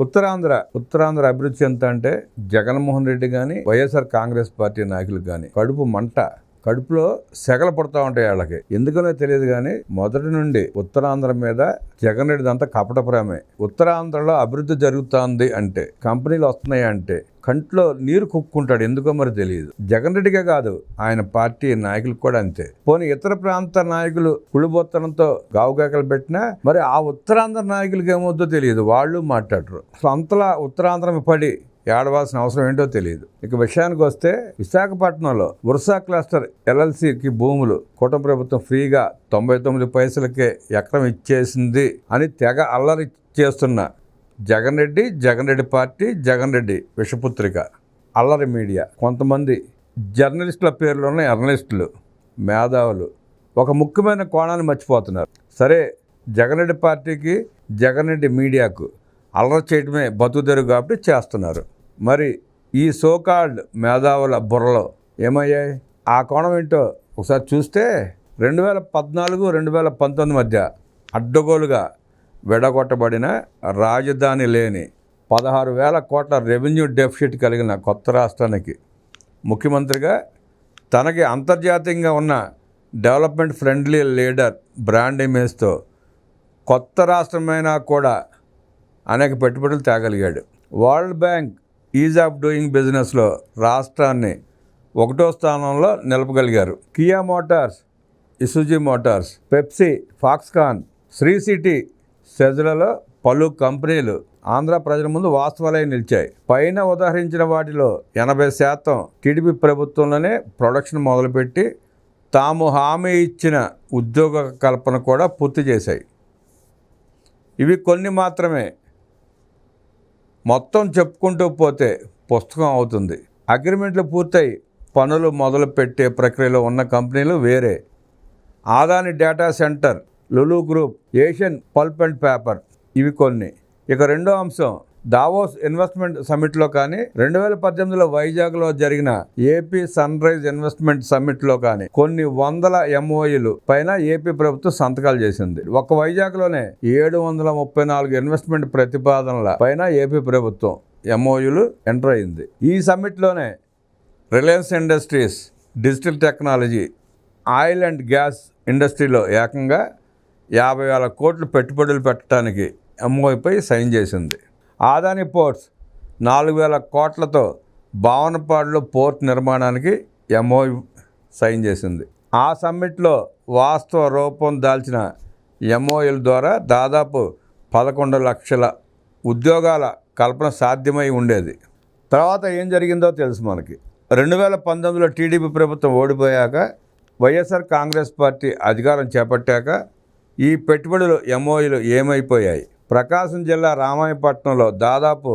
ఉత్తరాంధ్ర అభివృద్ధి ఎంత అంటే జగన్మోహన్ రెడ్డి కానీ వైఎస్ఆర్ కాంగ్రెస్ పార్టీ నాయకులు కానీ కడుపులో సెగలు పడుతూ ఉంటాయి వాళ్ళకి. ఎందుకనో తెలియదు కానీ మొదటి నుండి ఉత్తరాంధ్ర మీద జగన్ రెడ్డి అంతా కపట ప్రేమే. ఉత్తరాంధ్రలో అభివృద్ధి జరుగుతుంది అంటే, కంపెనీలు వస్తున్నాయి అంటే కంట్లో నీరు కుక్కుంటాడు. ఎందుకో మరి తెలియదు. జగన్ రెడ్డికే కాదు, ఆయన పార్టీ నాయకులకు కూడా అంతే. పోనీ ఇతర ప్రాంత నాయకులు కుళ్ళిబోత్తనంతో గావుగాకలు పెట్టినా మరి ఆ ఉత్తరాంధ్ర నాయకులకి ఏమవుద్దో తెలియదు. వాళ్ళు మాట్లాడరు. అంతలా ఉత్తరాంధ్రం పడి ఏడవాల్సిన అవసరం ఏంటో తెలియదు. ఇక విషయానికి వస్తే, విశాఖపట్నంలో వర్సా క్లస్టర్ LLCకి భూములు కూటమి ప్రభుత్వం ఫ్రీగా 99 పైసలకే ఎకరం ఇచ్చేసింది అని తెగ అల్లరి చేస్తున్న జగన్ రెడ్డి పార్టీ, జగన్ రెడ్డి విషపుత్రిక, అల్లరి మీడియా, కొంతమంది జర్నలిస్టుల పేర్లోనే జర్నలిస్టులు, మేధావులు ఒక ముఖ్యమైన కోణాన్ని మర్చిపోతున్నారు. సరే, జగన్ రెడ్డి పార్టీకి, జగన్ రెడ్డి మీడియాకు అల్లరి చేయడమే బతుకుదెరుగు కాబట్టి చేస్తున్నారు. మరి ఈ సోకాల్డ్ మేధావుల బుర్రలో ఏమయ్యాయి? ఆ కోణం ఏంటో ఒకసారి చూస్తే 2014-2019 మధ్య అడ్డగోలుగా విడగొట్టబడిన, రాజధాని లేని 16,000 కోట్ల రెవెన్యూ డెఫిసిట్ కలిగిన కొత్త రాష్ట్రానికి ముఖ్యమంత్రిగా తనకి అంతర్జాతీయంగా ఉన్న డెవలప్మెంట్ ఫ్రెండ్లీ లీడర్ బ్రాండ్ ఇమేజ్తో కొత్త రాష్ట్రమైనా కూడా అనేక పెట్టుబడులు తేగలిగాడు. World Bank ease of doing బిజినెస్లో రాష్ట్రాన్ని 1వ స్థానంలో నిలపగలిగారు. Kia Motors, Isuzu Motors, Pepsi, Foxconn, Sri City, సెజ్లలో పలు కంపెనీలు ఆంధ్ర ప్రజల ముందు వాస్తవాలై నిలిచాయి. పైన ఉదాహరించిన వాటిలో 80% టీడీపీ ప్రభుత్వంలోనే ప్రొడక్షన్ మొదలుపెట్టి తాము హామీ ఇచ్చిన ఉద్యోగ కల్పన కూడా పూర్తి చేశాయి. ఇవి కొన్ని మాత్రమే. మొత్తం చెప్పుకుంటూ పోతే పుస్తకం అవుతుంది. అగ్రిమెంట్లు పూర్తయి పనులు మొదలు పెట్టే ప్రక్రియలో ఉన్న కంపెనీలు వేరే. Adani data centre, Lulu group, Asian Pulp and paper, ఇవి కొన్ని. ఇక రెండో అంశం, దావోస్ ఇన్వెస్ట్మెంట్ సమ్మిట్లో కానీ 2018లో వైజాగ్లో జరిగిన ఏపీ సన్ రైజ్ ఇన్వెస్ట్మెంట్ సమ్మిట్లో కానీ కొన్ని వందల MOUలు పైన ఏపీ ప్రభుత్వం సంతకాలు చేసింది. ఒక్క వైజాగ్లోనే 734 ఇన్వెస్ట్మెంట్ ప్రతిపాదనల పైన ఏపీ ప్రభుత్వం MOUలు ఎంటర్ అయింది. ఈ సమ్మిట్లోనే Reliance Industries, digital technology, oil and gas ఇండస్ట్రీలో ఏకంగా 50,000 కోట్లు పెట్టుబడులు పెట్టడానికి MOUపై సైన్ చేసింది. ఆదాని పోర్ట్స్ 4,000 కోట్లతో భావనపాడులో పోర్ట్ నిర్మాణానికి MOU సైన్ చేసింది. ఆ సమ్మిట్లో వాస్తవ రూపం దాల్చిన MOUల ద్వారా దాదాపు 11 లక్షల ఉద్యోగాల కల్పన సాధ్యమై ఉండేది. తర్వాత ఏం జరిగిందో తెలుసు మనకి. 2019లో టీడీపీ ప్రభుత్వం ఓడిపోయాక, వైఎస్ఆర్ కాంగ్రెస్ పార్టీ అధికారం చేపట్టాక ఈ పెట్టుబడులు MOUలు ఏమైపోయాయి? ప్రకాశం జిల్లా రామాయపట్నంలో దాదాపు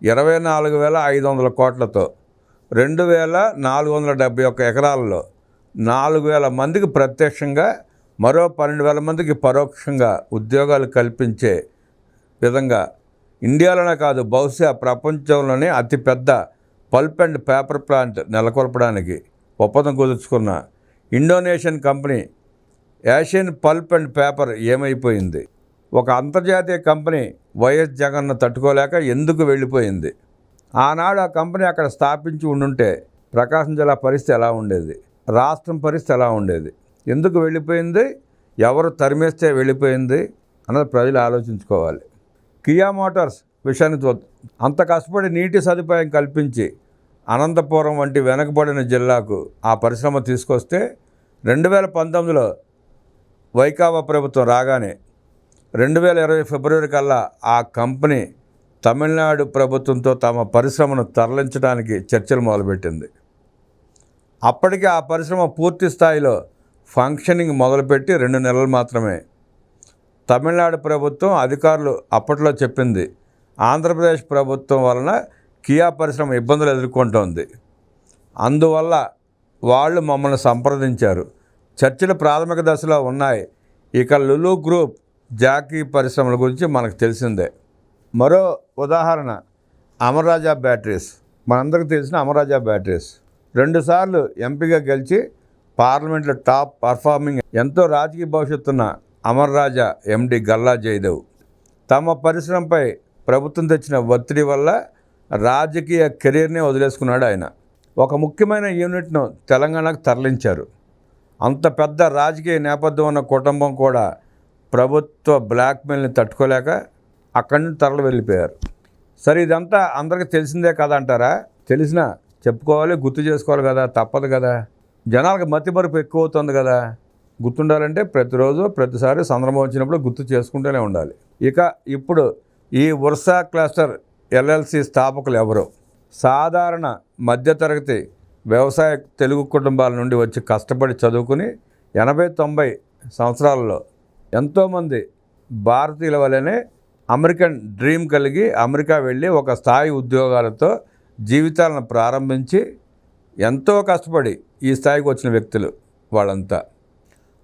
24,500 కోట్లతో 2,471 ఎకరాలలో 4,000 మందికి ప్రత్యక్షంగా, మరో 12,000 మందికి పరోక్షంగా ఉద్యోగాలు కల్పించే విధంగా ఇండియాలోనే కాదు, బహుశా ప్రపంచంలోనే అతిపెద్ద పల్ప్ అండ్ పేపర్ ప్లాంట్ నెలకొల్పడానికి ఒప్పందం కుదుర్చుకున్న Indonesian company Asian Pulp and Paper ఏమైపోయింది? ఒక అంతర్జాతీయ కంపెనీ వైఎస్ జగన్ను తట్టుకోలేక ఎందుకు వెళ్ళిపోయింది? ఆనాడు ఆ కంపెనీ అక్కడ స్థాపించి ఉండుంటే ప్రకాశం జిల్లా పరిస్థితి ఎలా ఉండేది? రాష్ట్రం పరిస్థితి ఎలా ఉండేది? ఎందుకు వెళ్ళిపోయింది? ఎవరు తరిమేస్తే వెళ్ళిపోయింది అన్నది ప్రజలు ఆలోచించుకోవాలి. కియా మోటార్స్ విషయాన్ని అంత కష్టపడి నీటి సదుపాయం కల్పించి అనంతపురం వంటి వెనకబడిన జిల్లాకు ఆ పరిశ్రమ తీసుకొస్తే 2019లో వైకాపా ప్రభుత్వం రాగానే 2020 ఫిబ్రవరి కల్లా ఆ కంపెనీ తమిళనాడు ప్రభుత్వంతో తమ పరిశ్రమను తరలించడానికి చర్చలు మొదలుపెట్టింది. అప్పటికే ఆ పరిశ్రమ పూర్తి స్థాయిలో ఫంక్షనింగ్ మొదలుపెట్టి 2 నెలలు మాత్రమే. తమిళనాడు ప్రభుత్వం అధికారులు అప్పట్లో చెప్పింది, ఆంధ్రప్రదేశ్ ప్రభుత్వం వలన కియా పరిశ్రమ ఇబ్బందులు ఎదుర్కొంటోంది, అందువల్ల వాళ్ళు మమ్మల్ని సంప్రదించారు. చర్చలు ప్రాథమిక దశలో ఉన్నాయి. ఇక లులు గ్రూప్, జాకీ పరిశ్రమల గురించి మనకు తెలిసిందే. మరో ఉదాహరణ అమర్ రాజా బ్యాటరీస్. మనందరికీ తెలిసిన అమర్ రాజా బ్యాటరీస్ 2 సార్లు ఎంపీగా గెలిచి పార్లమెంట్లో టాప్ పర్ఫార్మింగ్, ఎంతో రాజకీయ భవిష్యత్తున్న అమర్ రాజా MD గల్లా జయదేవ్ తమ పరిశ్రమపై ప్రభుత్వం తెచ్చిన ఒత్తిడి వల్ల రాజకీయ కెరీర్నే వదిలేసుకున్నాడు ఆయన. ఒక ముఖ్యమైన యూనిట్ను తెలంగాణకు తరలించారు. అంత పెద్ద రాజకీయ నేపథ్యం ఉన్న కుటుంబం కూడా ప్రభుత్వ బ్లాక్మెయిల్ని తట్టుకోలేక అక్కడి నుంచి తరలి వెళ్ళిపోయారు. సరే, ఇదంతా అందరికీ తెలిసిందే కదా అంటారా? తెలిసినా చెప్పుకోవాలి, గుర్తు చేసుకోవాలి కదా, తప్పదు కదా. జనాలకు మతిమరుపు ఎక్కువ అవుతుంది కదా. గుర్తుండాలంటే ప్రతిరోజు ప్రతిసారి సందర్భం వచ్చినప్పుడు గుర్తు చేసుకుంటూనే ఉండాలి. ఇప్పుడు ఈ వర్సా క్లస్టర్ ఎల్ఎల్సి స్థాపకులు ఎవరు? సాధారణ మధ్యతరగతి వ్యవసాయ తెలుగు కుటుంబాల నుండి వచ్చి కష్టపడి చదువుకుని 80-90 సంవత్సరాలలో ఎంతోమంది భారతీయుల వల్లనే అమెరికన్ డ్రీమ్ కలిగి అమెరికా వెళ్ళి ఒక స్థాయి ఉద్యోగాలతో జీవితాలను ప్రారంభించి ఎంతో కష్టపడి ఈ స్థాయికి వచ్చిన వ్యక్తులు వాళ్ళంతా.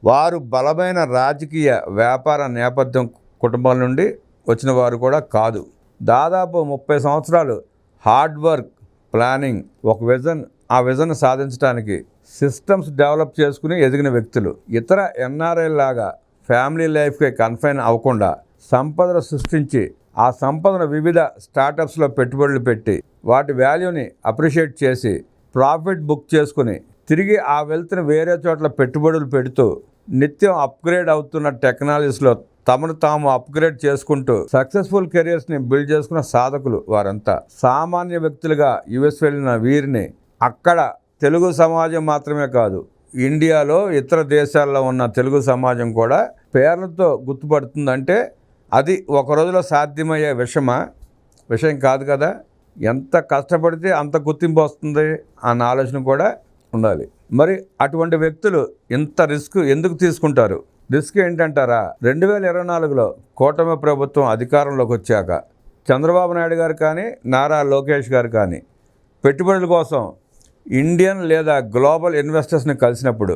వారు బలమైన రాజకీయ వ్యాపార నేపథ్యం కుటుంబాల నుండి వచ్చిన వారు కూడా కాదు. దాదాపు 30 సంవత్సరాలు హార్డ్ వర్క్, ప్లానింగ్, ఒక విజన్, ఆ విజన్ సాధించడానికి సిస్టమ్స్ డెవలప్ చేసుకుని ఎదిగిన వ్యక్తులు. ఇతర ఎన్ఆర్ఐ లాగా ఫ్యామిలీ లైఫ్కి కన్ఫైన్ అవ్వకుండా సంపదను సృష్టించి ఆ సంపదను వివిధ స్టార్టప్స్లో పెట్టుబడులు పెట్టి వాటి వాల్యూని అప్రిషియేట్ చేసి ప్రాఫిట్ బుక్ చేసుకుని తిరిగి ఆ వెల్త్ని వేరే చోట్ల పెట్టుబడులు పెడుతూ నిత్యం అప్గ్రేడ్ అవుతున్న టెక్నాలజీస్లో తమను తాము అప్గ్రేడ్ చేసుకుంటూ సక్సెస్ఫుల్ కెరియర్స్ని బిల్డ్ చేసుకున్న సాధకులు వారంతా. సామాన్య వ్యక్తులుగా యుఎస్ వెళ్ళిన వీరిని అక్కడ తెలుగు సమాజం మాత్రమే కాదు, ఇండియాలో ఇతర దేశాల్లో ఉన్న తెలుగు సమాజం కూడా పేర్లతో గుర్తుపడుతుందంటే అది ఒక రోజులో సాధ్యమయ్యే విషయం కాదు కదా. ఎంత కష్టపడితే అంత గుర్తింపు వస్తుంది అన్న ఆలోచన కూడా ఉండాలి. మరి అటువంటి వ్యక్తులు ఇంత రిస్క్ ఎందుకు తీసుకుంటారు? రిస్క్ ఏంటంటారా? 2024లో కూటమి ప్రభుత్వం అధికారంలోకి వచ్చాక చంద్రబాబు నాయుడు గారు కానీ నారా లోకేష్ గారు కానీ పెట్టుబడుల కోసం ఇండియన్ లేదా గ్లోబల్ ఇన్వెస్టర్స్ని కలిసినప్పుడు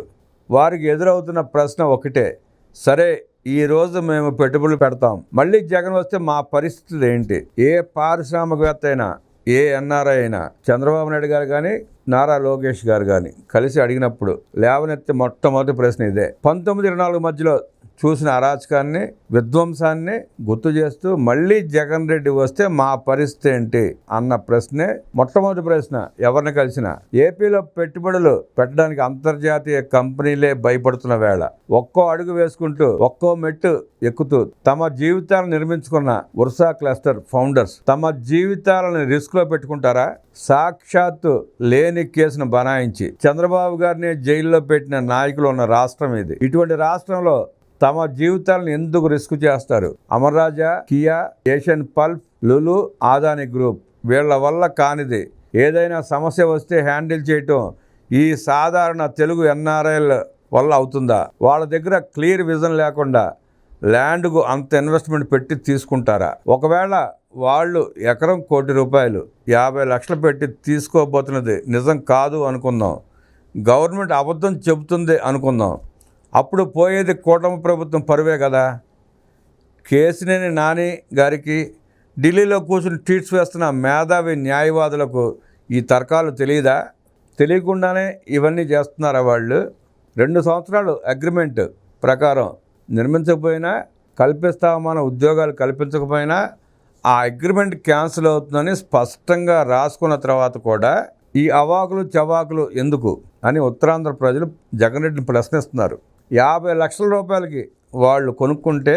వారికి ఎదురవుతున్న ప్రశ్న ఒకటే, సరే ఈరోజు మేము పెట్టుబడులు పెడతాం, మళ్ళీ జగన్ వస్తే మా పరిస్థితి ఏంటి? ఏ పారిశ్రామికవేత్త అయినా, ఏ ఎన్ఆర్ఐ అయినా చంద్రబాబు నాయుడు గారు కానీ నారా లోకేష్ గారు కానీ కలిసి అడిగినప్పుడు లేవనెత్తే మొట్టమొదటి ప్రశ్న ఇదే. 1924 మధ్యలో చూసిన అరాచకాన్ని, విధ్వంసాన్ని గుర్తు చేస్తూ మళ్ళీ జగన్ రెడ్డి వస్తే మా పరిస్థితి ఏంటి అన్న ప్రశ్నే మొట్టమొదటి ప్రశ్న ఎవరిని కలిసినా. ఏపీలో పెట్టుబడులు పెట్టడానికి అంతర్జాతీయ కంపెనీలే భయపడుతున్న వేళ ఒక్కో అడుగు వేసుకుంటూ ఒక్కో మెట్టు ఎక్కుతూ తమ జీవితాలను నిర్మించుకున్న వర్సా క్లస్టర్ ఫౌండర్స్ తమ జీవితాలను రిస్క్లో పెట్టుకుంటారా? సాక్షాత్తు లేని కేసును బనాయించి చంద్రబాబు గారిని జైల్లో పెట్టిన నాయకులు ఉన్న రాష్ట్రం ఇది. ఇటువంటి రాష్ట్రంలో తమ జీవితాలను ఎందుకు రిస్క్ చేస్తారు? Amara Raja, Kia, Asian Pulp, Lulu, Adani group వీళ్ళ వల్ల కానిది ఏదైనా సమస్య వస్తే హ్యాండిల్ చేయటం ఈ సాధారణ తెలుగు ఎన్ఆర్ఐల వల్ల అవుతుందా? వాళ్ళ దగ్గర క్లియర్ విజన్ లేకుండా ల్యాండ్కు అంత ఇన్వెస్ట్మెంట్ పెట్టి తీసుకుంటారా? ఒకవేళ వాళ్ళు ఎకరం ₹1,00,00,000 50 లక్షలు పెట్టి తీసుకోబోతున్నది నిజం కాదు అనుకుందాం, గవర్నమెంట్ అబద్ధం చెబుతుంది అనుకుందాం, అప్పుడు పోయేది కూటమి ప్రభుత్వం పరువే కదా. కేసినేని నాని గారికి ఢిల్లీలో కూర్చుని ట్వీట్స్ వేస్తున్న మేధావి న్యాయవాదులకు ఈ తర్కాలు తెలియదా? తెలియకుండానే ఇవన్నీ చేస్తున్నారా వాళ్ళు? 2 సంవత్సరాలు అగ్రిమెంట్ ప్రకారం నిర్మించకపోయినా, కల్పిస్తామన్న ఉద్యోగాలు కల్పించకపోయినా ఆ అగ్రిమెంట్ క్యాన్సిల్ అవుతుందని స్పష్టంగా రాసుకున్న తర్వాత కూడా ఈ అవాకులు చవాకులు ఎందుకు అని ఉత్తరాంధ్ర ప్రజలు జగన్ రెడ్డిని ప్రశ్నిస్తున్నారు. 50 లక్షల రూపాయలకి వాళ్ళు కొనుక్కుంటే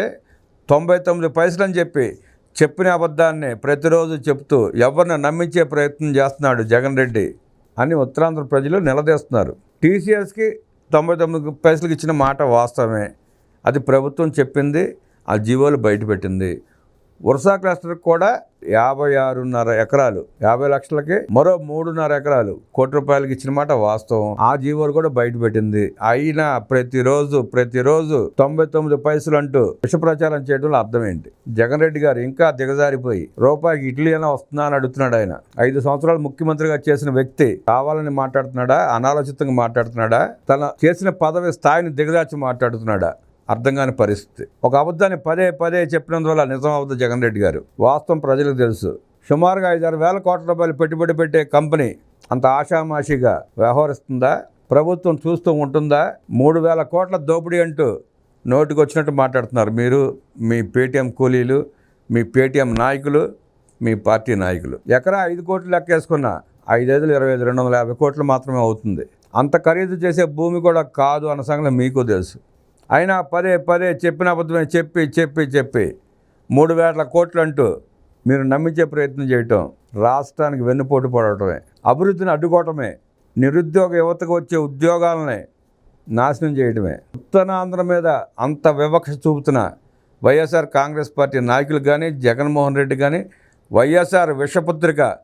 99 పైసలు అని చెప్పిన అబద్ధాన్ని ప్రతిరోజు చెప్తూ ఎవరిని నమ్మించే ప్రయత్నం చేస్తున్నాడు జగన్ రెడ్డి అని ఉత్తరాంధ్ర ప్రజలు నిలదీస్తున్నారు. టీసీఎస్కి 99 పైసలకి ఇచ్చిన మాట వాస్తవమే, అది ప్రభుత్వం చెప్పింది, ఆ జీవోలు బయటపెట్టింది. వర్సా క్లస్టర్కి కూడా 56.5 ఎకరాలు 50 లక్షలకి మరో 3.5 ఎకరాలు ₹1,00,00,000 ఇచ్చిన మాట వాస్తవం, ఆ జీవోలు కూడా బయటపెట్టింది. అయినా ప్రతిరోజు 99 పైసలు అంటూ విష ప్రచారం చేయడంలో అర్థం ఏంటి? జగన్ రెడ్డి గారు ఇంకా దిగజారిపోయి రూపాయికి ఇడ్లీ అయినా వస్తుందా అని అడుగుతున్నాడు. ఆయన 5 సంవత్సరాలు ముఖ్యమంత్రిగా చేసిన వ్యక్తి కావాలని మాట్లాడుతున్నాడా, అనాలోచితంగా మాట్లాడుతున్నాడా, తన చేసిన పదవి స్థాయిని దిగజార్చి మాట్లాడుతున్నాడా? అర్థం కాని పరిస్థితి. ఒక అబద్ధాన్ని పదే చెప్పినందువల్ల నిజం అవుతుంది జగన్ రెడ్డి గారు. వాస్తవం ప్రజలకు తెలుసు. సుమారుగా 5-6 వేల కోట్ల రూపాయలు పెట్టుబడి పెట్టే కంపెనీ అంత ఆషామాషిగా వ్యవహరిస్తుందా? ప్రభుత్వం చూస్తూ ఉంటుందా? 3,000 కోట్ల దోపిడీ అంటూ నోటికి వచ్చినట్టు మాట్లాడుతున్నారు మీరు, మీ పేటీఎం కూలీలు, మీ పేటీఎం నాయకులు, మీ పార్టీ నాయకులు. ఎకరా 5 కోట్లు లెక్కేసుకున్న 5 25 250 కోట్లు మాత్రమే అవుతుంది. అంత ఖరీదు చేసే భూమి కూడా కాదు అన్న సంగతి మీకు తెలుసు. అయినా పదే పదే చెప్పిన అబద్ధమే చెప్పి 3,000 కోట్లు అంటూ మీరు నమ్మించే ప్రయత్నం చేయటం రాష్ట్రానికి వెన్నుపోటు పడటమే, అభివృద్ధిని అడ్డుకోవటమే, నిరుద్యోగ యువతకు వచ్చే ఉద్యోగాలని నాశనం చేయడమే. ఉత్తరాంధ్ర మీద అంత వివక్ష చూపుతున్న వైఎస్ఆర్ కాంగ్రెస్ పార్టీ నాయకులు కానీ, జగన్మోహన్ రెడ్డి కానీ వైఎస్ఆర్ విషపుత్రిక